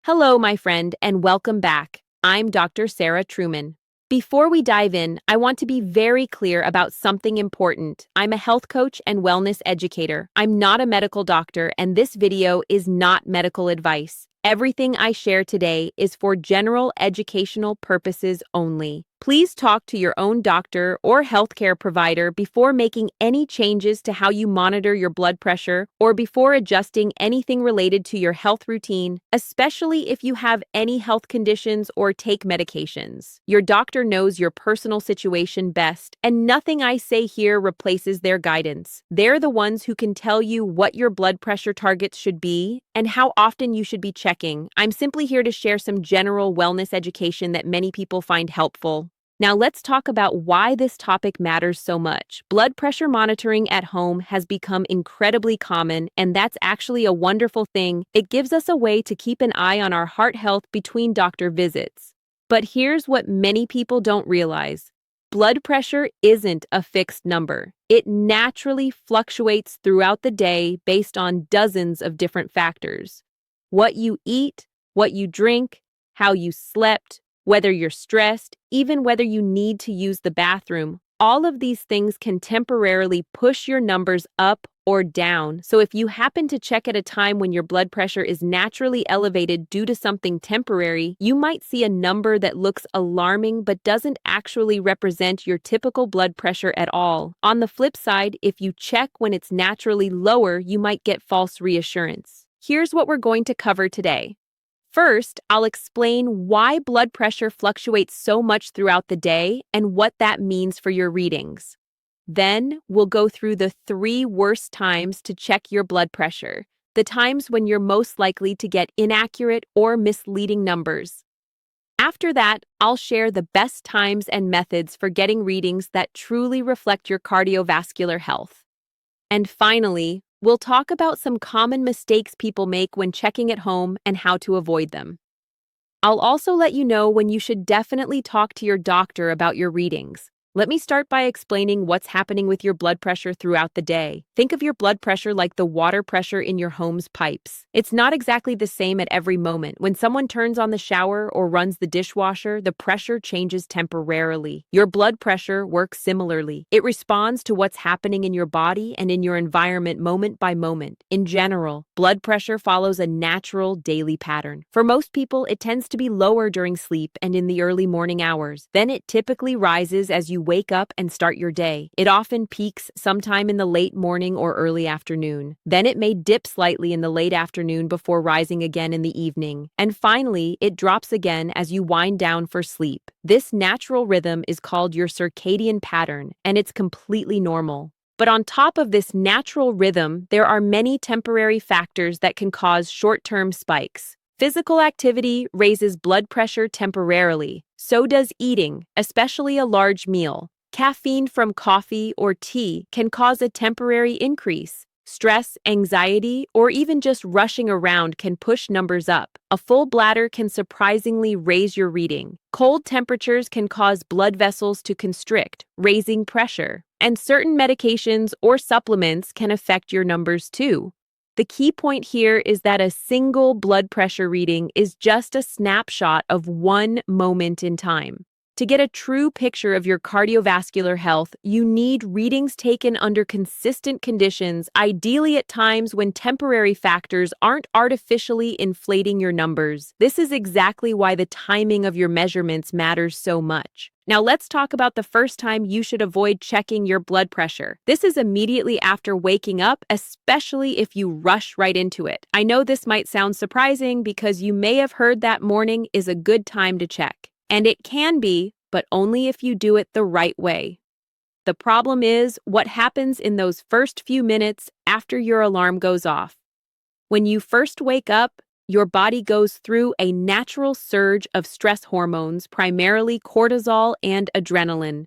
Hello, my friend, and welcome back. I'm Dr. Sarah Truman. Before we dive in, I want to be very clear about something important. I'm a health coach and wellness educator. I'm not a medical doctor, and this video is not medical advice. Everything I share today is for general educational purposes only. Please talk to your own doctor or healthcare provider before making any changes to how you monitor your blood pressure or before adjusting anything related to your health routine, especially if you have any health conditions or take medications. Your doctor knows your personal situation best, and nothing I say here replaces their guidance. They're the ones who can tell you what your blood pressure targets should be and how often you should be checking. I'm simply here to share some general wellness education that many people find helpful. Now let's talk about why this topic matters so much. Blood pressure monitoring at home has become incredibly common, and that's actually a wonderful thing. It gives us a way to keep an eye on our heart health between doctor visits. But here's what many people don't realize. Blood pressure isn't a fixed number. It naturally fluctuates throughout the day based on dozens of different factors. What you eat, what you drink, how you slept, whether you're stressed, even whether you need to use the bathroom, all of these things can temporarily push your numbers up or down. So if you happen to check at a time when your blood pressure is naturally elevated due to something temporary, you might see a number that looks alarming but doesn't actually represent your typical blood pressure at all. On the flip side, if you check when it's naturally lower, you might get false reassurance. Here's what we're going to cover today. First, I'll explain why blood pressure fluctuates so much throughout the day and what that means for your readings. Then, we'll go through the 3 worst times to check your blood pressure, the times when you're most likely to get inaccurate or misleading numbers. After that, I'll share the best times and methods for getting readings that truly reflect your cardiovascular health. And finally, we'll talk about some common mistakes people make when checking at home and how to avoid them. I'll also let you know when you should definitely talk to your doctor about your readings. Let me start by explaining what's happening with your blood pressure throughout the day. Think of your blood pressure like the water pressure in your home's pipes. It's not exactly the same at every moment. When someone turns on the shower or runs the dishwasher, the pressure changes temporarily. Your blood pressure works similarly. It responds to what's happening in your body and in your environment moment by moment. In general, blood pressure follows a natural daily pattern. For most people, it tends to be lower during sleep and in the early morning hours. Then it typically rises as you wake up and start your day. It often peaks sometime in the late morning or early afternoon. Then it may dip slightly in the late afternoon before rising again in the evening. And finally, it drops again as you wind down for sleep. This natural rhythm is called your circadian pattern, and it's completely normal. But on top of this natural rhythm, there are many temporary factors that can cause short-term spikes. Physical activity raises blood pressure temporarily. So does eating, especially a large meal. Caffeine from coffee or tea can cause a temporary increase. Stress, anxiety, or even just rushing around can push numbers up. A full bladder can surprisingly raise your reading. Cold temperatures can cause blood vessels to constrict, raising pressure. And certain medications or supplements can affect your numbers too. The key point here is that a single blood pressure reading is just a snapshot of one moment in time. To get a true picture of your cardiovascular health, you need readings taken under consistent conditions, ideally at times when temporary factors aren't artificially inflating your numbers. This is exactly why the timing of your measurements matters so much. Now let's talk about the first time you should avoid checking your blood pressure. This is immediately after waking up, especially if you rush right into it. I know this might sound surprising because you may have heard that morning is a good time to check. And it can be, but only if you do it the right way. The problem is what happens in those first few minutes after your alarm goes off. When you first wake up, your body goes through a natural surge of stress hormones, primarily cortisol and adrenaline.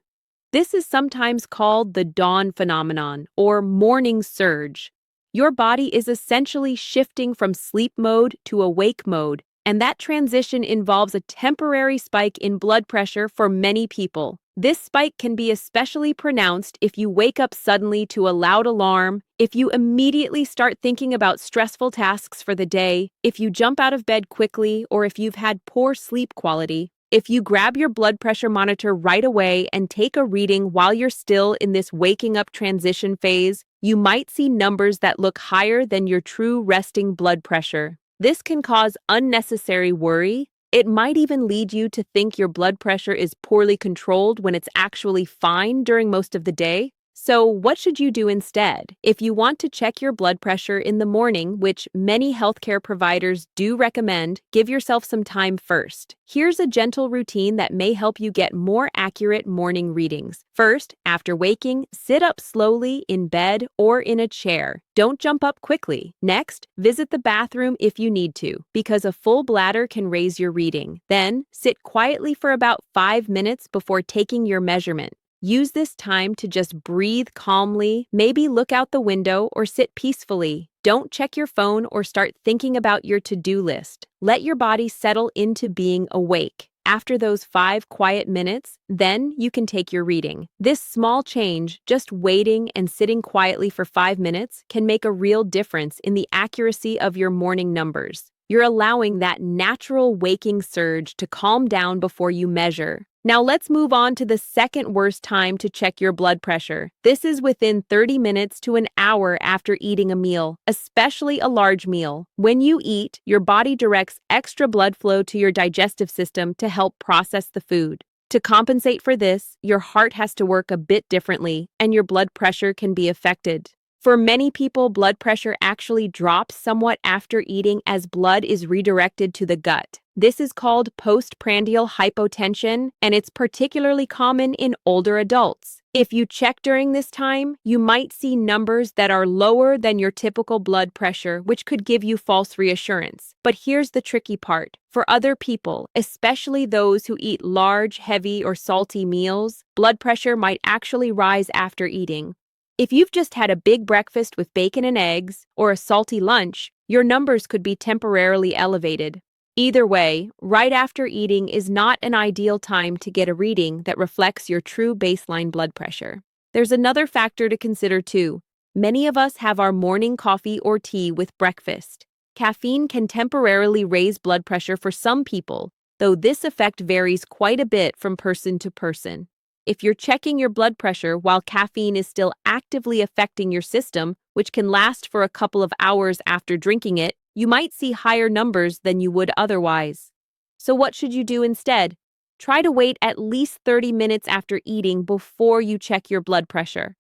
This is sometimes called the dawn phenomenon or morning surge. Your body is essentially shifting from sleep mode to awake mode, and that transition involves a temporary spike in blood pressure for many people. This spike can be especially pronounced if you wake up suddenly to a loud alarm, if you immediately start thinking about stressful tasks for the day, if you jump out of bed quickly, or if you've had poor sleep quality. If you grab your blood pressure monitor right away and take a reading while you're still in this waking up transition phase, you might see numbers that look higher than your true resting blood pressure. This can cause unnecessary worry. It might even lead you to think your blood pressure is poorly controlled when it's actually fine during most of the day. So, what should you do instead? If you want to check your blood pressure in the morning, which many healthcare providers do recommend, give yourself some time first. Here's a gentle routine that may help you get more accurate morning readings. First, after waking, sit up slowly in bed or in a chair. Don't jump up quickly. Next, visit the bathroom if you need to, because a full bladder can raise your reading. Then, sit quietly for about 5 minutes before taking your measurement. Use this time to just breathe calmly, maybe look out the window or sit peacefully. Don't check your phone or start thinking about your to-do list. Let your body settle into being awake. After those 5 quiet minutes, then you can take your reading. This small change, just waiting and sitting quietly for 5 minutes, can make a real difference in the accuracy of your morning numbers. You're allowing that natural waking surge to calm down before you measure. Now let's move on to the second worst time to check your blood pressure. This is within 30 minutes to an hour after eating a meal, especially a large meal. When you eat, your body directs extra blood flow to your digestive system to help process the food. To compensate for this, your heart has to work a bit differently, and your blood pressure can be affected. For many people, blood pressure actually drops somewhat after eating as blood is redirected to the gut. This is called postprandial hypotension, and it's particularly common in older adults. If you check during this time, you might see numbers that are lower than your typical blood pressure, which could give you false reassurance. But here's the tricky part. For other people, especially those who eat large, heavy, or salty meals, blood pressure might actually rise after eating. If you've just had a big breakfast with bacon and eggs, or a salty lunch, your numbers could be temporarily elevated. Either way, right after eating is not an ideal time to get a reading that reflects your true baseline blood pressure. There's another factor to consider too. Many of us have our morning coffee or tea with breakfast. Caffeine can temporarily raise blood pressure for some people, though this effect varies quite a bit from person to person. If you're checking your blood pressure while caffeine is still actively affecting your system, which can last for a couple of hours after drinking it, you might see higher numbers than you would otherwise. So what should you do instead? Try to wait at least 30 minutes after eating before you check your blood pressure.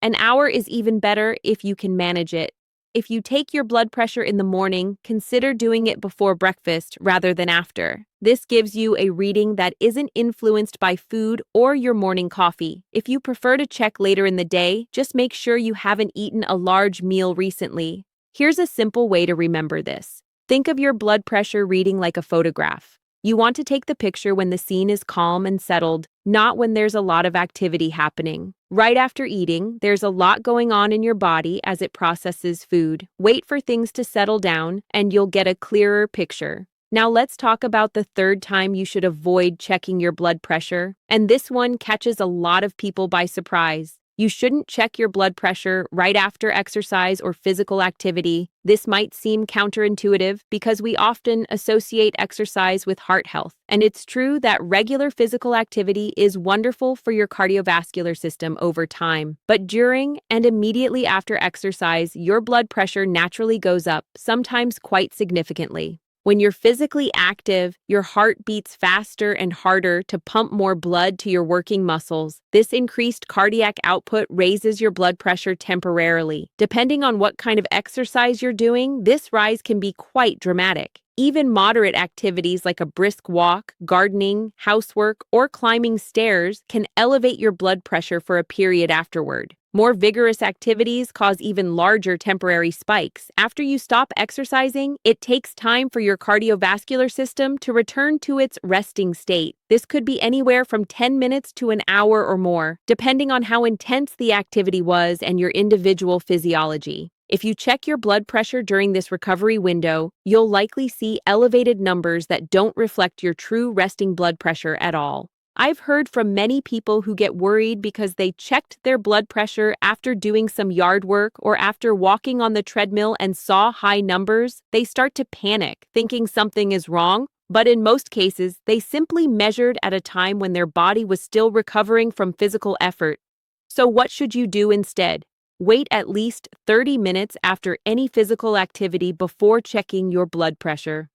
An hour is even better if you can manage it. If you take your blood pressure in the morning, consider doing it before breakfast rather than after. This gives you a reading that isn't influenced by food or your morning coffee. If you prefer to check later in the day, just make sure you haven't eaten a large meal recently. Here's a simple way to remember this. Think of your blood pressure reading like a photograph. You want to take the picture when the scene is calm and settled, not when there's a lot of activity happening. Right after eating, there's a lot going on in your body as it processes food. Wait for things to settle down, and you'll get a clearer picture. Now let's talk about the third time you should avoid checking your blood pressure. And this one catches a lot of people by surprise. You shouldn't check your blood pressure right after exercise or physical activity. This might seem counterintuitive because we often associate exercise with heart health. And it's true that regular physical activity is wonderful for your cardiovascular system over time. But during and immediately after exercise, your blood pressure naturally goes up, sometimes quite significantly. When you're physically active, your heart beats faster and harder to pump more blood to your working muscles. This increased cardiac output raises your blood pressure temporarily. Depending on what kind of exercise you're doing, this rise can be quite dramatic. Even moderate activities like a brisk walk, gardening, housework, or climbing stairs can elevate your blood pressure for a period afterward. More vigorous activities cause even larger temporary spikes. After you stop exercising, it takes time for your cardiovascular system to return to its resting state. This could be anywhere from 10 minutes to an hour or more, depending on how intense the activity was and your individual physiology. If you check your blood pressure during this recovery window, you'll likely see elevated numbers that don't reflect your true resting blood pressure at all. I've heard from many people who get worried because they checked their blood pressure after doing some yard work or after walking on the treadmill and saw high numbers. They start to panic, thinking something is wrong, but in most cases, they simply measured at a time when their body was still recovering from physical effort. So what should you do instead? Wait at least 30 minutes after any physical activity before checking your blood pressure.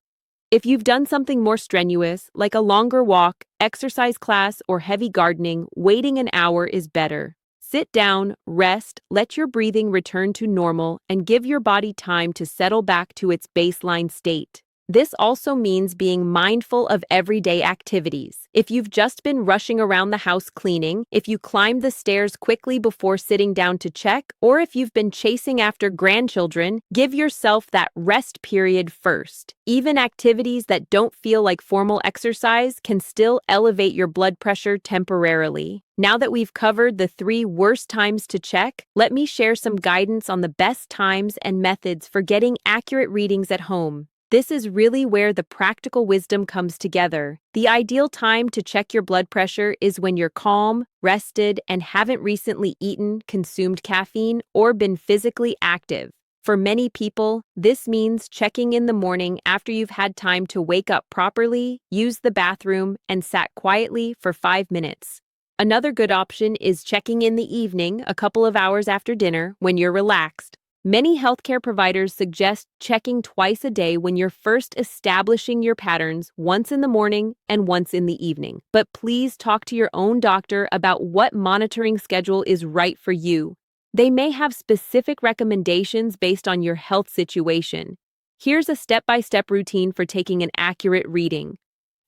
If you've done something more strenuous, like a longer walk, exercise class, or heavy gardening, waiting an hour is better. Sit down, rest, let your breathing return to normal, and give your body time to settle back to its baseline state. This also means being mindful of everyday activities. If you've just been rushing around the house cleaning, if you climbed the stairs quickly before sitting down to check, or if you've been chasing after grandchildren, give yourself that rest period first. Even activities that don't feel like formal exercise can still elevate your blood pressure temporarily. Now that we've covered the 3 worst times to check, let me share some guidance on the best times and methods for getting accurate readings at home. This is really where the practical wisdom comes together. The ideal time to check your blood pressure is when you're calm, rested, and haven't recently eaten, consumed caffeine, or been physically active. For many people, this means checking in the morning after you've had time to wake up properly, use the bathroom, and sat quietly for 5 minutes. Another good option is checking in the evening, a couple of hours after dinner, when you're relaxed. Many healthcare providers suggest checking twice a day when you're first establishing your patterns, once in the morning and once in the evening. But please talk to your own doctor about what monitoring schedule is right for you. They may have specific recommendations based on your health situation. Here's a step-by-step routine for taking an accurate reading.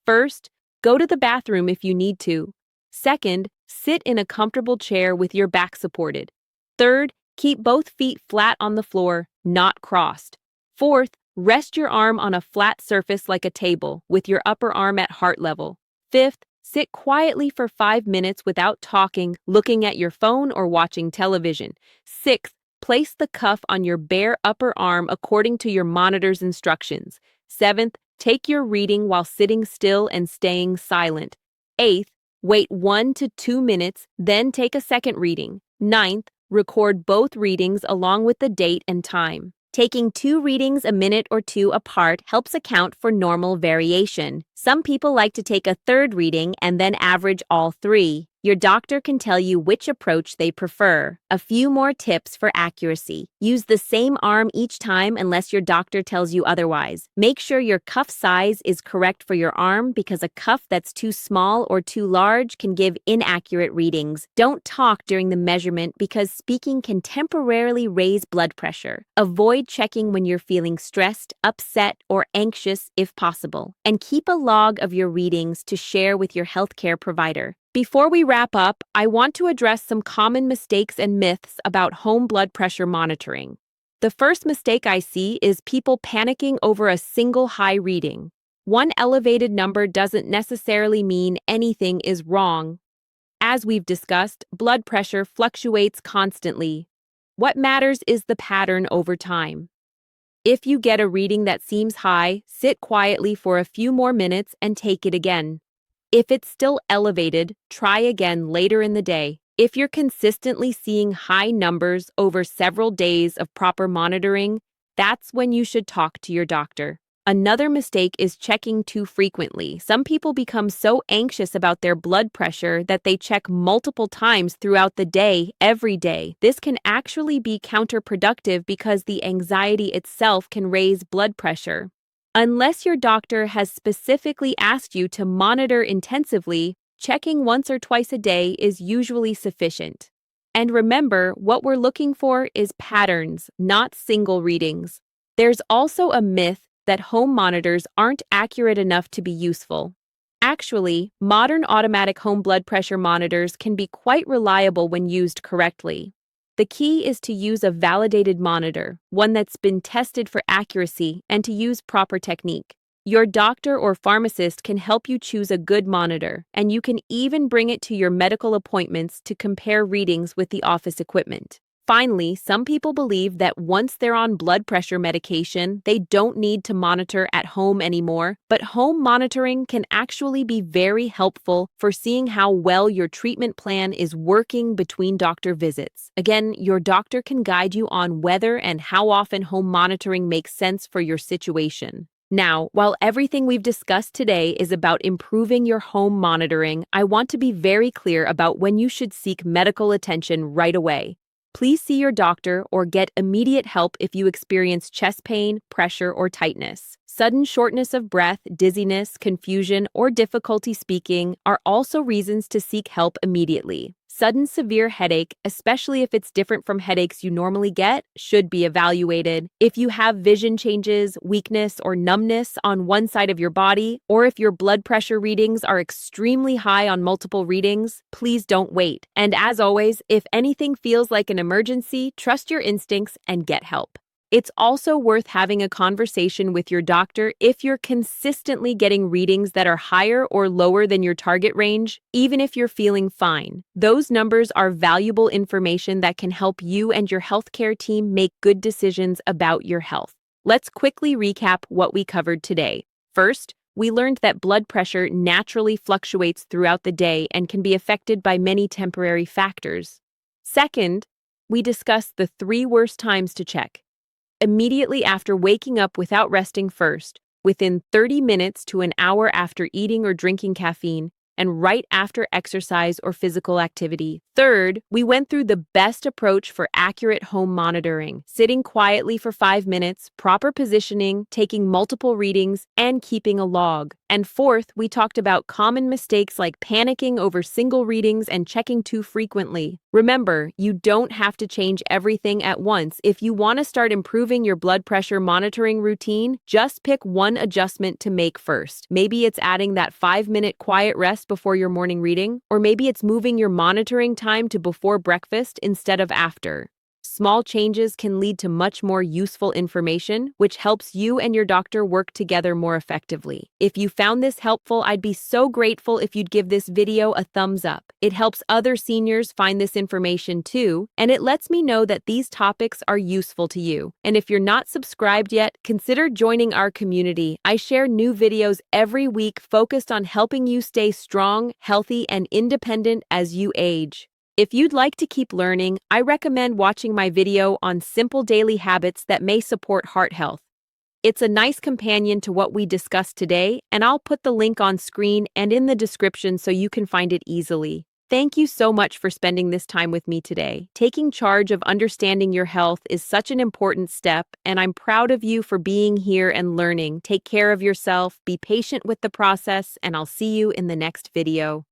First, go to the bathroom if you need to. Second, sit in a comfortable chair with your back supported. Third, keep both feet flat on the floor, not crossed. Fourth, rest your arm on a flat surface like a table, with your upper arm at heart level. Fifth, sit quietly for 5 minutes without talking, looking at your phone or watching television. Sixth, place the cuff on your bare upper arm according to your monitor's instructions. Seventh, take your reading while sitting still and staying silent. Eighth, wait 1 to 2 minutes, then take a second reading. Ninth, record both readings along with the date and time. Taking 2 readings a minute or 2 apart helps account for normal variation. Some people like to take a third reading and then average all 3. Your doctor can tell you which approach they prefer. A few more tips for accuracy. Use the same arm each time unless your doctor tells you otherwise. Make sure your cuff size is correct for your arm because a cuff that's too small or too large can give inaccurate readings. Don't talk during the measurement because speaking can temporarily raise blood pressure. Avoid checking when you're feeling stressed, upset, or anxious if possible. And keep a log of your readings to share with your healthcare provider. Before we wrap up, I want to address some common mistakes and myths about home blood pressure monitoring. The first mistake I see is people panicking over a single high reading. One elevated number doesn't necessarily mean anything is wrong. As we've discussed, blood pressure fluctuates constantly. What matters is the pattern over time. If you get a reading that seems high, sit quietly for a few more minutes and take it again. If it's still elevated, try again later in the day. If you're consistently seeing high numbers over several days of proper monitoring, that's when you should talk to your doctor. Another mistake is checking too frequently. Some people become so anxious about their blood pressure that they check multiple times throughout the day, every day. This can actually be counterproductive because the anxiety itself can raise blood pressure. Unless your doctor has specifically asked you to monitor intensively, checking once or twice a day is usually sufficient. And remember, what we're looking for is patterns, not single readings. There's also a myth that home monitors aren't accurate enough to be useful. Actually, modern automatic home blood pressure monitors can be quite reliable when used correctly. The key is to use a validated monitor, one that's been tested for accuracy, and to use proper technique. Your doctor or pharmacist can help you choose a good monitor, and you can even bring it to your medical appointments to compare readings with the office equipment. Finally, some people believe that once they're on blood pressure medication, they don't need to monitor at home anymore, but home monitoring can actually be very helpful for seeing how well your treatment plan is working between doctor visits. Again, your doctor can guide you on whether and how often home monitoring makes sense for your situation. Now, while everything we've discussed today is about improving your home monitoring, I want to be very clear about when you should seek medical attention right away. Please see your doctor or get immediate help if you experience chest pain, pressure, or tightness. Sudden shortness of breath, dizziness, confusion, or difficulty speaking are also reasons to seek help immediately. Sudden severe headache, especially if it's different from headaches you normally get, should be evaluated. If you have vision changes, weakness, or numbness on one side of your body, or if your blood pressure readings are extremely high on multiple readings, please don't wait. And as always, if anything feels like an emergency, trust your instincts and get help. It's also worth having a conversation with your doctor if you're consistently getting readings that are higher or lower than your target range, even if you're feeling fine. Those numbers are valuable information that can help you and your healthcare team make good decisions about your health. Let's quickly recap what we covered today. First, we learned that blood pressure naturally fluctuates throughout the day and can be affected by many temporary factors. Second, we discussed the 3 worst times to check. Immediately after waking up without resting first, within 30 minutes to an hour after eating or drinking caffeine, and right after exercise or physical activity. Third, we went through the best approach for accurate home monitoring: sitting quietly for 5 minutes, proper positioning, taking multiple readings, and keeping a log. And fourth, we talked about common mistakes like panicking over single readings and checking too frequently. Remember, you don't have to change everything at once. If you want to start improving your blood pressure monitoring routine, just pick one adjustment to make first. Maybe it's adding that 5-minute quiet rest before your morning reading, or maybe it's moving your monitoring time to before breakfast instead of after. Small changes can lead to much more useful information, which helps you and your doctor work together more effectively. If you found this helpful, I'd be so grateful if you'd give this video a thumbs up. It helps other seniors find this information too, and it lets me know that these topics are useful to you. And if you're not subscribed yet, consider joining our community. I share new videos every week focused on helping you stay strong, healthy, and independent as you age. If you'd like to keep learning, I recommend watching my video on simple daily habits that may support heart health. It's a nice companion to what we discussed today, and I'll put the link on screen and in the description so you can find it easily. Thank you so much for spending this time with me today. Taking charge of understanding your health is such an important step, and I'm proud of you for being here and learning. Take care of yourself, be patient with the process, and I'll see you in the next video.